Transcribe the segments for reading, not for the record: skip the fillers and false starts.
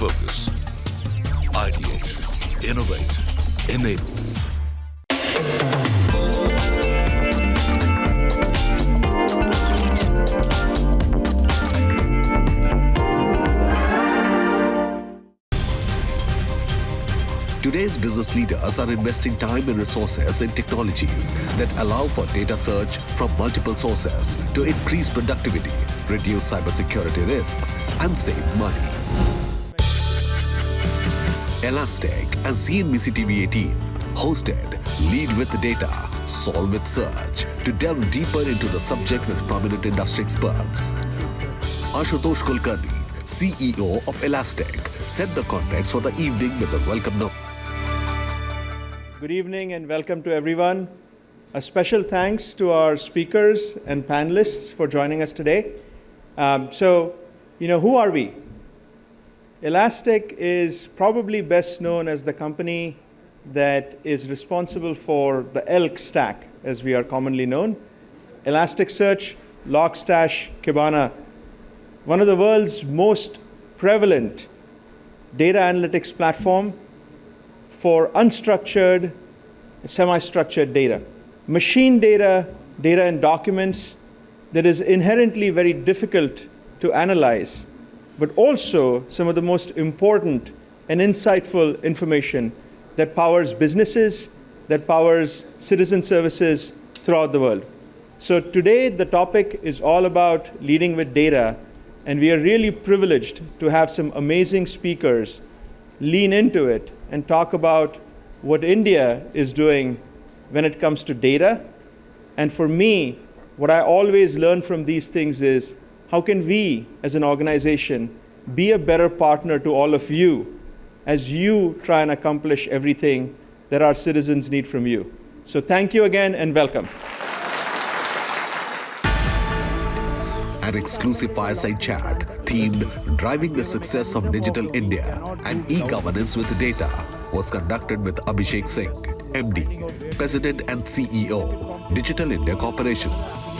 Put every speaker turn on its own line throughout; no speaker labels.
Focus. Ideate. Innovate. Enable.
Today's business leaders are investing time and resources in technologies that allow for data search from multiple sources to increase productivity, reduce cybersecurity risks, and save money. Elastic and CNBC-TV18 hosted Lead with Data, Solve with Search to delve deeper into the subject with prominent industry experts. Ashutosh Kulkarni, CEO of Elastic, set the context for the evening with a welcome note.
Good evening and welcome to everyone. A special thanks to our speakers and panelists for joining us today. Who are we? Elastic is probably best known as the company that is responsible for the ELK stack, as we are commonly known. Elasticsearch, Logstash, Kibana, one of the world's most prevalent data analytics platform for unstructured, semi-structured data. Machine data, data in documents that is inherently very difficult to analyze, but also some of the most important and insightful information that powers businesses, that powers citizen services throughout the world. So today the topic is all about leading with data, and we are really privileged to have some amazing speakers lean into it and talk about what India is doing when it comes to data. And for me, what I always learn from these things is how can we as an organization be a better partner to all of you as you try and accomplish everything that our citizens need from you. So thank you again and welcome.
An exclusive fireside chat themed Driving the Success of Digital India and E-Governance with Data was conducted with Abhishek Singh, MD, President and CEO, Digital India Corporation,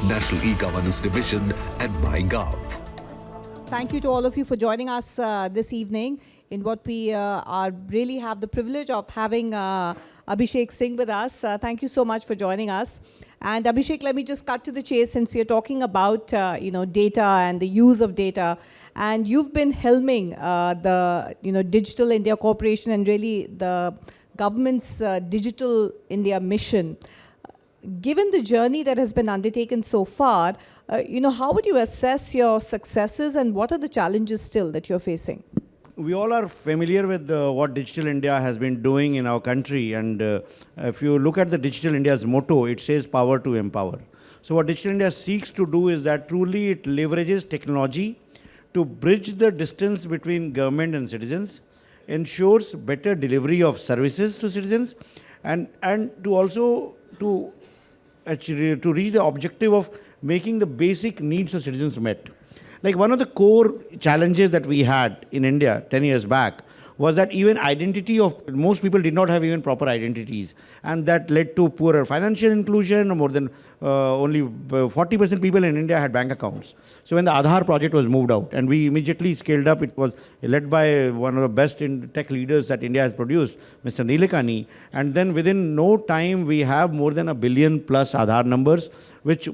National E-Governance Division, and MyGov.
Thank you to all of you for joining us this evening in what we really have the privilege of having Abhishek Singh with us. Thank you so much for joining us. And Abhishek, let me just cut to the chase since we are talking about data and the use of data. And you've been helming the Digital India Corporation and really the government's Digital India mission. Given the journey that has been undertaken so far, how would you assess your successes and what are the challenges still that you're facing?
We all are familiar with what Digital India has been doing in our country, and if you look at the Digital India's motto, it says power to empower. So what Digital India seeks to do is that truly it leverages technology to bridge the distance between government and citizens, ensures better delivery of services to citizens, and to also to reach the objective of making the basic needs of citizens met. Like one of the core challenges that we had in India 10 years back was that even identity of most people did not have even proper identities, and that led to poorer financial inclusion. More than only 40% people in India had bank accounts. So when the Aadhaar project was moved out and we immediately scaled up, it was led by one of the best in tech leaders that India has produced, Mr. Nilekani, and then within no time we have more than 1 billion plus Aadhaar numbers which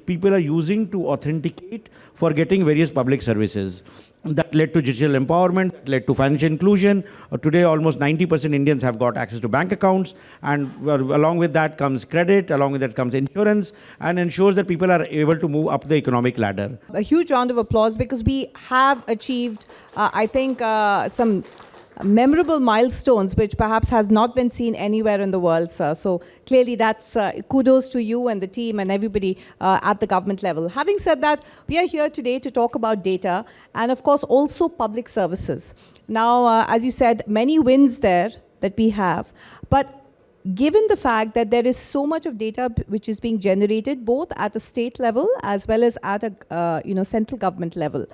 people are using to authenticate for getting various public services. That led to digital empowerment, led to financial inclusion. Today, almost 90% Indians have got access to bank accounts, and along with that comes credit, along with that comes insurance, and ensures that people are able to move up the economic ladder.
A huge round of applause because we have achieved, some memorable milestones which perhaps has not been seen anywhere in the world, sir. So clearly that's kudos to you and the team and everybody at the government level. Having said that, we are here today to talk about data and of course also public services. Now, as you said, many wins there that we have, but given the fact that there is so much of data which is being generated both at a state level as well as at a central government level,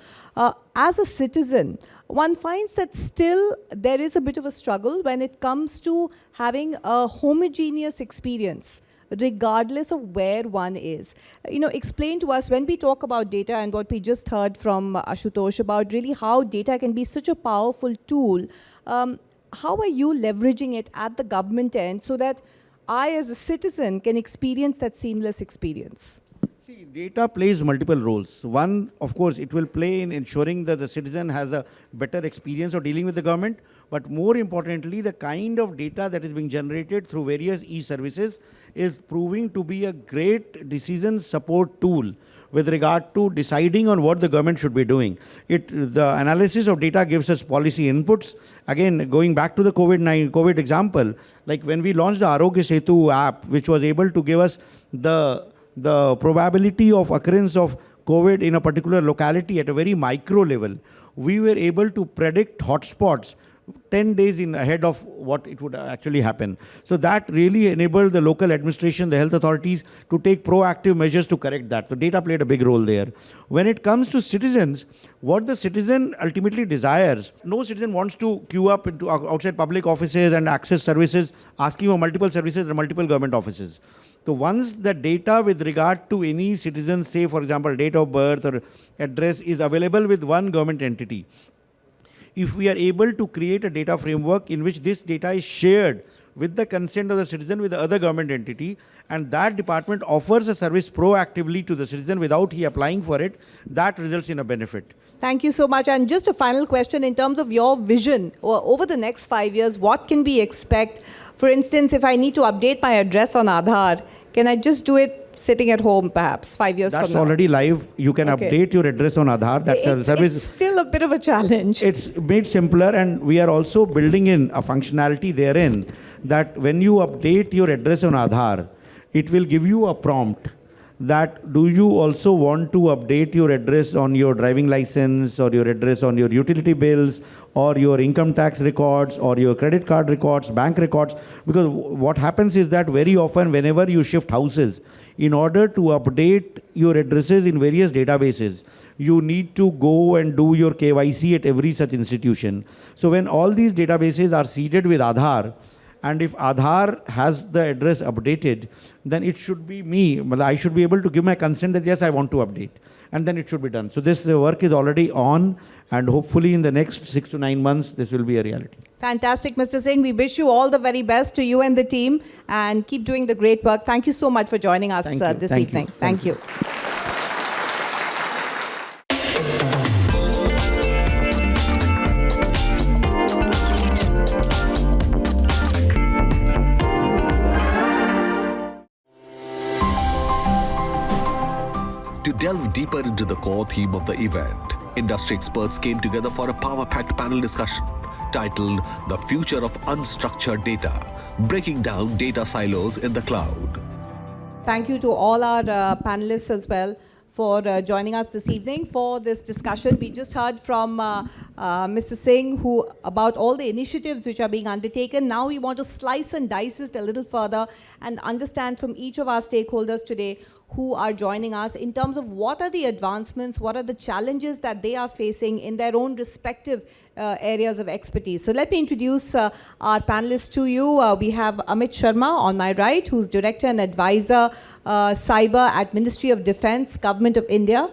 as a citizen, one finds that still there is a bit of a struggle when it comes to having a homogeneous experience regardless of where one is. Explain to us, when we talk about data and what we just heard from Ashutosh about really how data can be such a powerful tool, how are you leveraging it at the government end so that I as a citizen can experience that seamless experience?
See, data plays multiple roles. One, of course, it will play in ensuring that the citizen has a better experience of dealing with the government. But more importantly, the kind of data that is being generated through various e-services is proving to be a great decision support tool with regard to deciding on what the government should be doing. The analysis of data gives us policy inputs. Again, going back to the COVID example, like when we launched the Arogya Setu app, which was able to give us the probability of occurrence of COVID in a particular locality at a very micro level, we were able to predict hotspots 10 days ahead of what it would actually happen. So that really enabled the local administration, the health authorities to take proactive measures to correct that. So data played a big role there. When it comes to citizens, what the citizen ultimately desires, no citizen wants to queue up into outside public offices and access services, asking for multiple services at multiple government offices. So once the data with regard to any citizen, say for example date of birth or address, is available with one government entity, if we are able to create a data framework in which this data is shared with the consent of the citizen with the other government entity, and that department offers a service proactively to the citizen without he applying for it, that results in a benefit.
Thank you so much. And just a final question in terms of your vision over the next 5 years, what can we expect? For instance, if I need to update my address on Aadhaar, can I just do it sitting at home perhaps 5 years from now?
That's already live. You can update your address on Aadhaar. That's a service.
It's still a bit of a challenge.
It's made simpler, and we are also building in a functionality therein that when you update your address on Aadhaar, it will give you a prompt that do you also want to update your address on your driving license or your address on your utility bills or your income tax records or your credit card records, bank records. Because what happens is that very often whenever you shift houses, in order to update your addresses in various databases, you need to go and do your KYC at every such institution. So when all these databases are seeded with Aadhaar, and if Aadhaar has the address updated, then it should be me. I should be able to give my consent that yes, I want to update. And then it should be done. So this work is already on, and hopefully in the next 6 to 9 months, this will be a reality.
Fantastic, Mr. Singh. We wish you all the very best to you and the team, and keep doing the great work. Thank you so much for joining us this evening. Thank you.
To delve deeper into the core theme of the event, industry experts came together for a power-packed panel discussion titled The Future of Unstructured Data, Breaking Down Data Silos in the Cloud.
Thank you to all our panelists as well for joining us this evening for this discussion. We just heard from Mr. Singh about all the initiatives which are being undertaken. Now we want to slice and dice it a little further and understand from each of our stakeholders today who are joining us in terms of what are the advancements, what are the challenges that they are facing in their own respective areas of expertise. So let me introduce our panelists to you. We have Amit Sharma on my right, who's Director and Advisor Cyber at Ministry of Defence, Government of India.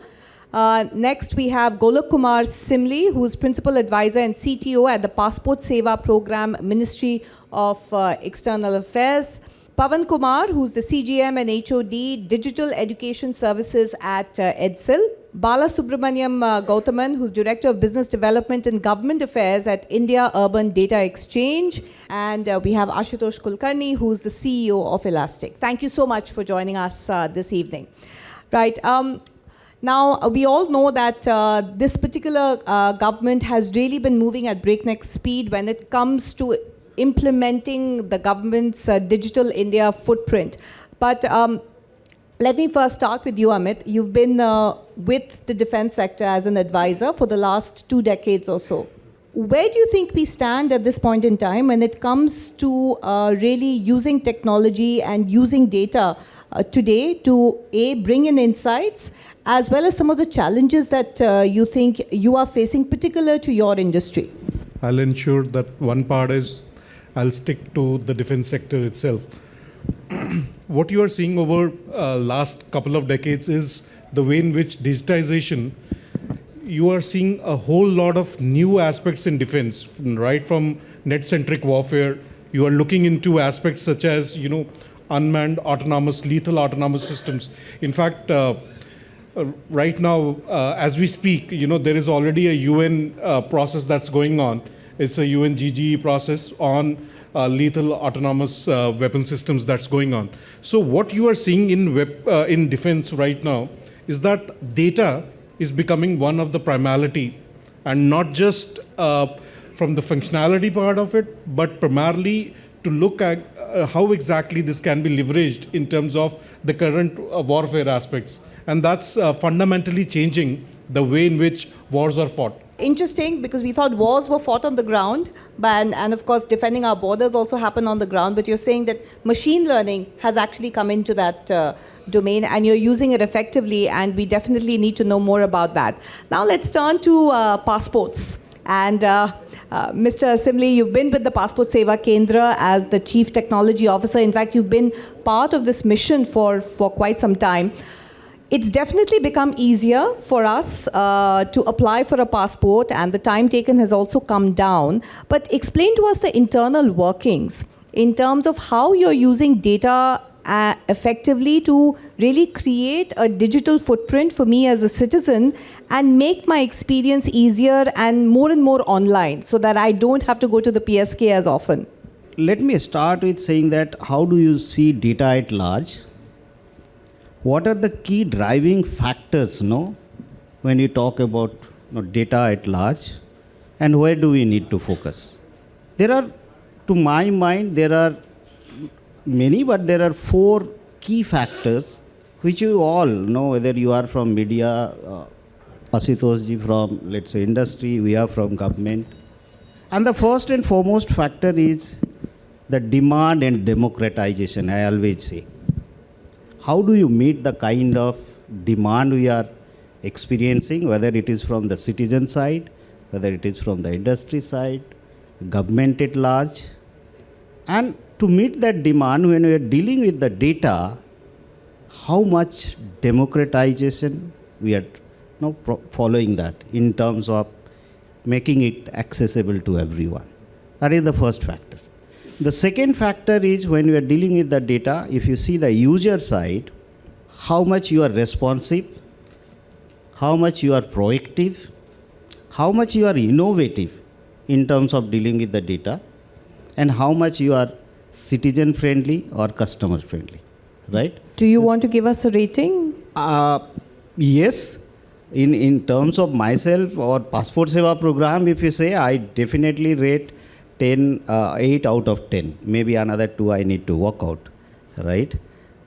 Next, we have Golok Kumar Simli, who's Principal Advisor and CTO at the Passport Seva Program, Ministry of External Affairs. Pavan Kumar, who's the CGM and HOD Digital Education Services at Edsels. Bala Subramaniam Gautaman, who's Director of Business Development and Government Affairs at India Urban Data Exchange. And we have Ashutosh Kulkarni, who's the CEO of Elastic. Thank you so much for joining us this evening. Right. Now, we all know that this particular government has really been moving at breakneck speed when it comes to implementing the government's Digital India footprint. But let me first start with you, Amit. You've been with the defense sector as an advisor for the last 2 decades or so. Where do you think we stand at this point in time when it comes to really using technology and using data today to bring in insights, as well as some of the challenges that you think you are facing particular to your industry?
I'll ensure that one part is I'll stick to the defense sector itself. what you are seeing over last couple of decades is the way in which digitization, you are seeing a whole lot of new aspects in defense, right from net-centric warfare. You are looking into aspects such as, unmanned, lethal autonomous systems. In fact, right now, as we speak, there is already a UN process that's going on. It's a UNGGE process on lethal autonomous weapon systems that's going on. So what you are seeing in defense right now is that data is becoming one of the primality, and not just from the functionality part of it, but primarily to look at how exactly this can be leveraged in terms of the current warfare aspects. And that's fundamentally changing the way in which wars are fought.
Interesting, because we thought wars were fought on the ground, and of course defending our borders also happen on the ground, but you're saying that machine learning has actually come into that domain and you're using it effectively, and we definitely need to know more about that. Now let's turn to passports. And Mr. Simli, you've been with the Passport Seva Kendra as the Chief Technology Officer. In fact, you've been part of this mission for quite some time. It's definitely become easier for us to apply for a passport, and the time taken has also come down. But explain to us the internal workings in terms of how you're using data effectively to really create a digital footprint for me as a citizen and make my experience easier and more online, so that I don't have to go to the PSK as often.
Let me start with saying that how do you see data at large? What are the key driving factors, when you talk about data at large, and where do we need to focus? There are, to my mind, there are many, but there are 4 key factors which you all know, whether you are from media, Ashutosh ji from, let's say, industry, we are from government. And the first and foremost factor is the demand and democratization, I always say. How do you meet the kind of demand we are experiencing, whether it is from the citizen side, whether it is from the industry side, government at large? And to meet that demand, when we are dealing with the data, how much democratization we are following that in terms of making it accessible to everyone. That is the first factor. The second factor is when we are dealing with the data, if you see the user side, how much you are responsive, how much you are proactive, how much you are innovative in terms of dealing with the data, and how much you are citizen friendly or customer friendly, right?
Do you want to give us a rating?
Yes. In terms of myself or Passport Seva program, if you say, I definitely rate 8 out of 10. Maybe another 2 I need to work out, right?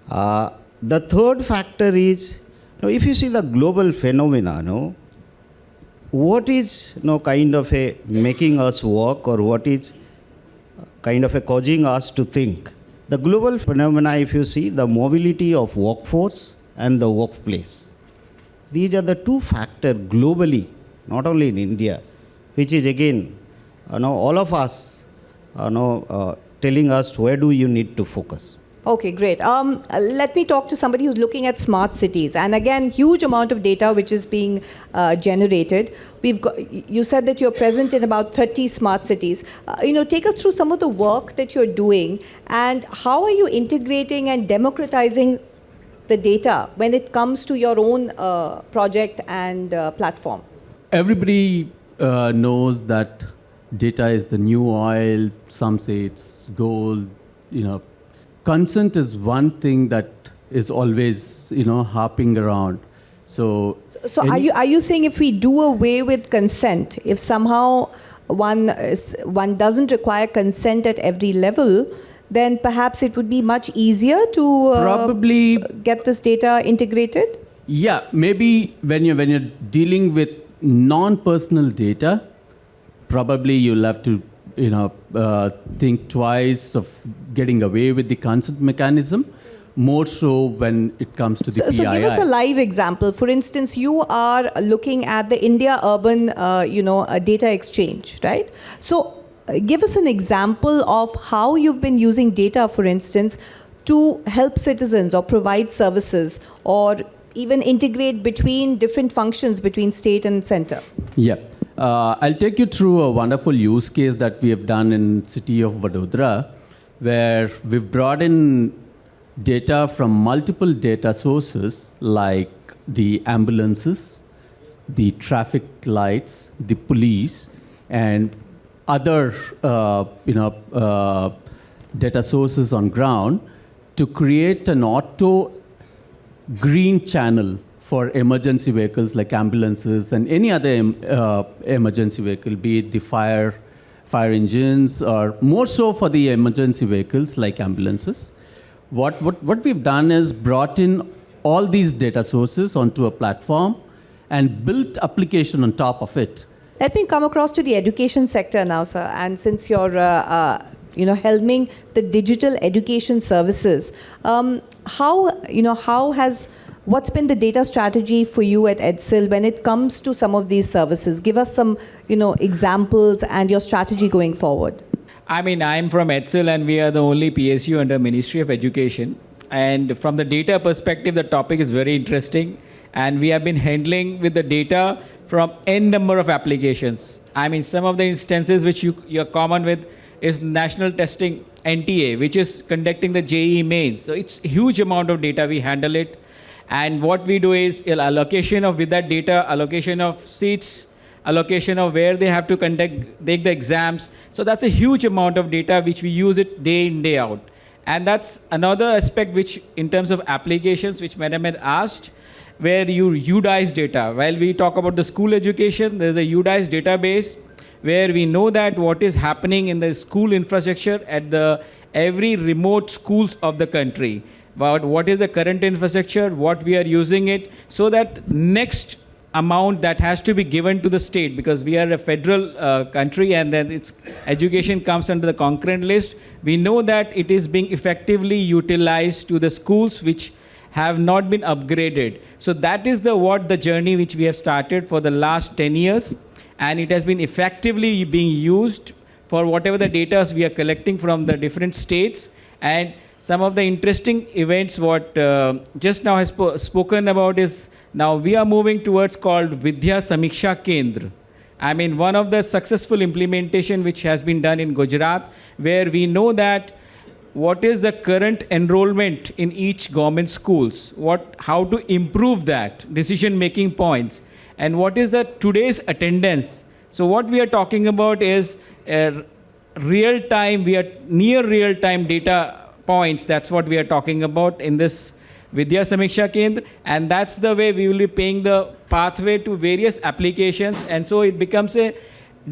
The third factor is, if you see the global phenomena, what is kind of a making us work, or what is kind of a causing us to think? The global phenomena, if you see, the mobility of workforce and the workplace. These are the 2 factors globally, not only in India, which is again, all of us telling us where do you need to focus.
Okay, great. Let me talk to somebody who's looking at smart cities. And again, huge amount of data which is being generated. You said that you're present in about 30 smart cities. Take us through some of the work that you're doing, and how are you integrating and democratizing the data when it comes to your own project and platform?
Everybody knows that data is the new oil. Some say it's gold. Consent is one thing that is always, harping around. So
are you saying if we do away with consent, if somehow one doesn't require consent at every level, then perhaps it would be much easier to
probably
get this data integrated?
Yeah, maybe when you're dealing with non-personal data, probably you'll have to think twice of getting away with the consent mechanism, more so when it comes to the PII.
So give us a live example. For instance, you are looking at the India Urban data exchange, right? So give us an example of how you've been using data, for instance, to help citizens or provide services or even integrate between different functions between state and center?
Yeah. I'll take you through a wonderful use case that we have done in city of Vadodara, where we've brought in data from multiple data sources like the ambulances, the traffic lights, the police, and other data sources on ground to create an auto green channel for emergency vehicles like ambulances and any other emergency vehicle, be it the fire engines, or more so for the emergency vehicles like ambulances. What we've done is brought in all these data sources onto a platform and built application on top of it.
Let me come across to the education sector now, sir. And since you're helming the digital education services, what's been the data strategy for you at Edsels when it comes to some of these services? Give us some, examples and your strategy going forward.
I mean, I'm from Edsels and we are the only PSU under Ministry of Education. And from the data perspective, the topic is very interesting. And we have been handling with the data from n number of applications. I mean, some of the instances which you're common with is national testing, NTA, which is conducting the JEE mains. So it's a huge amount of data, we handle it. And what we do is allocation of, with that data, allocation of seats, allocation of where they have to take the exams. So that's a huge amount of data which we use it day in, day out. And that's another aspect which, in terms of applications, which Madam had asked, where you UDICE data. While we talk about the school education, there's a UDICE database where we know that what is happening in the school infrastructure at every remote schools of the country. About what is the current infrastructure, what we are using it, so that next amount that has to be given to the state, because we are a federal country and then its education comes under the concurrent list. We know that it is being effectively utilized to the schools which have not been upgraded. So that is the journey which we have started for the last 10 years, and it has been effectively being used for whatever the data we are collecting from the different states. And some of the interesting events what just now has spoken about is, now we are moving towards called Vidya Samiksha Kendra. I mean, one of the successful implementation which has been done in Gujarat, where we know that what is the current enrollment in each government schools, how to improve that, decision-making points, and what is the today's attendance. So what we are talking about is real-time, we are near real-time data points. That's what we are talking about in this Vidya Samiksha Kendra, and that's the way we will be paying the pathway to various applications, and so it becomes a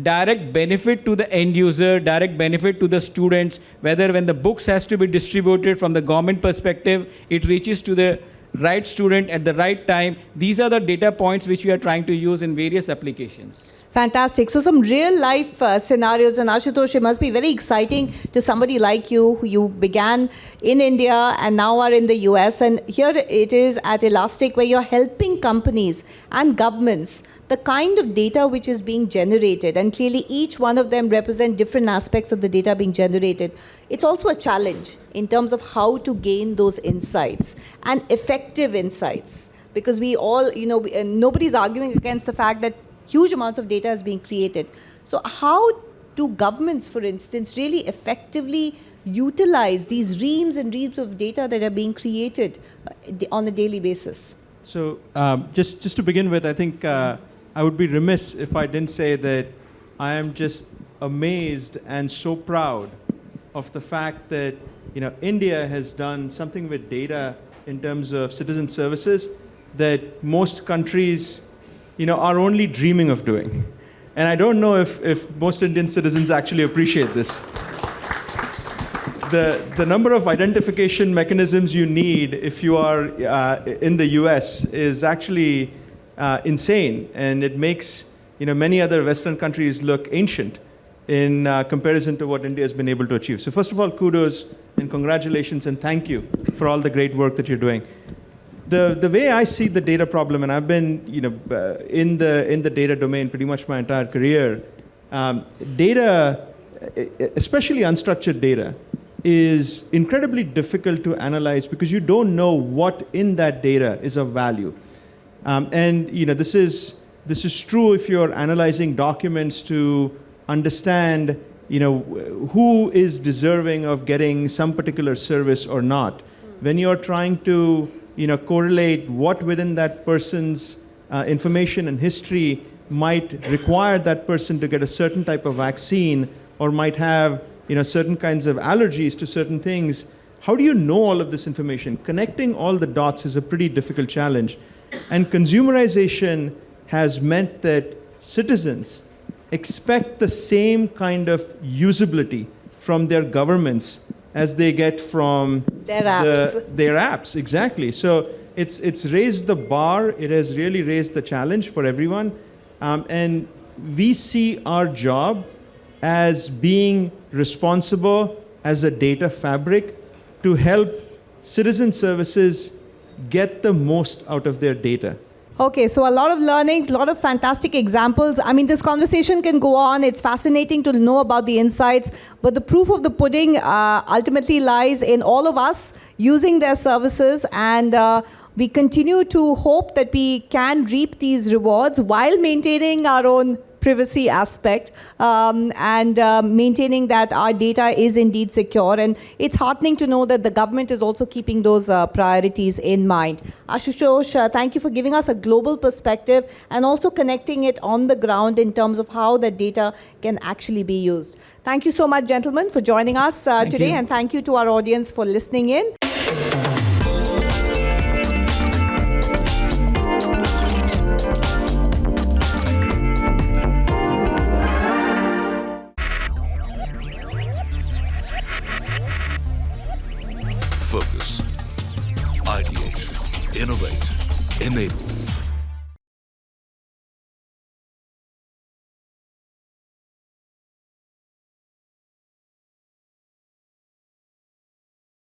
direct benefit to the end user, direct benefit to the students, whether when the books has to be distributed from the government perspective, it reaches to the right student at the right time. These are the data points which we are trying to use in various applications.
Fantastic. So some real life scenarios, and Ashutosh, it must be very exciting to somebody like you, who you began in India and now are in the US. And here it is at Elastic, where you're helping companies and governments, the kind of data which is being generated. And clearly each one of them represent different aspects of the data being generated. It's also a challenge in terms of how to gain those insights and effective insights. Because we all, nobody's arguing against the fact that huge amounts of data is being created. So how do governments, for instance, really effectively utilize these reams and reams of data that are being created on a daily basis?
So just to begin with, I think I would be remiss if I didn't say that I am just amazed and so proud of the fact that India has done something with data in terms of citizen services that most countries are only dreaming of doing. And I don't know if most Indian citizens actually appreciate this. The number of identification mechanisms you need if you are in the US is actually insane, and it makes many other Western countries look ancient in comparison to what India has been able to achieve. So first of all, kudos and congratulations and thank you for all the great work that you're doing. The way I see the data problem, and I've been in the data domain pretty much my entire career, data, especially unstructured data, is incredibly difficult to analyze because you don't know what in that data is of value. And this is true if you're analyzing documents to understand who is deserving of getting some particular service or not. When you're trying to correlate what within that person's information and history might require that person to get a certain type of vaccine or might have certain kinds of allergies to certain things, how do you know all of this information? Connecting all the dots is a pretty difficult challenge. And consumerization has meant that citizens expect the same kind of usability from their governments as they get from
Their apps.
their apps, exactly. So it's raised the bar. It has really raised the challenge for everyone. And we see our job as being responsible as a data fabric to help citizen services get the most out of their data.
Okay, so a lot of learnings, a lot of fantastic examples. I mean, this conversation can go on. It's fascinating to know about the insights, but the proof of the pudding ultimately lies in all of us using their services, and we continue to hope that we can reap these rewards while maintaining our own privacy aspect and maintaining that our data is indeed secure. And it's heartening to know that the government is also keeping those priorities in mind. Ashutosh, thank you for giving us a global perspective and also connecting it on the ground in terms of how the data can actually be used. Thank you so much, gentlemen, for joining us today, and thank you to our audience for listening in.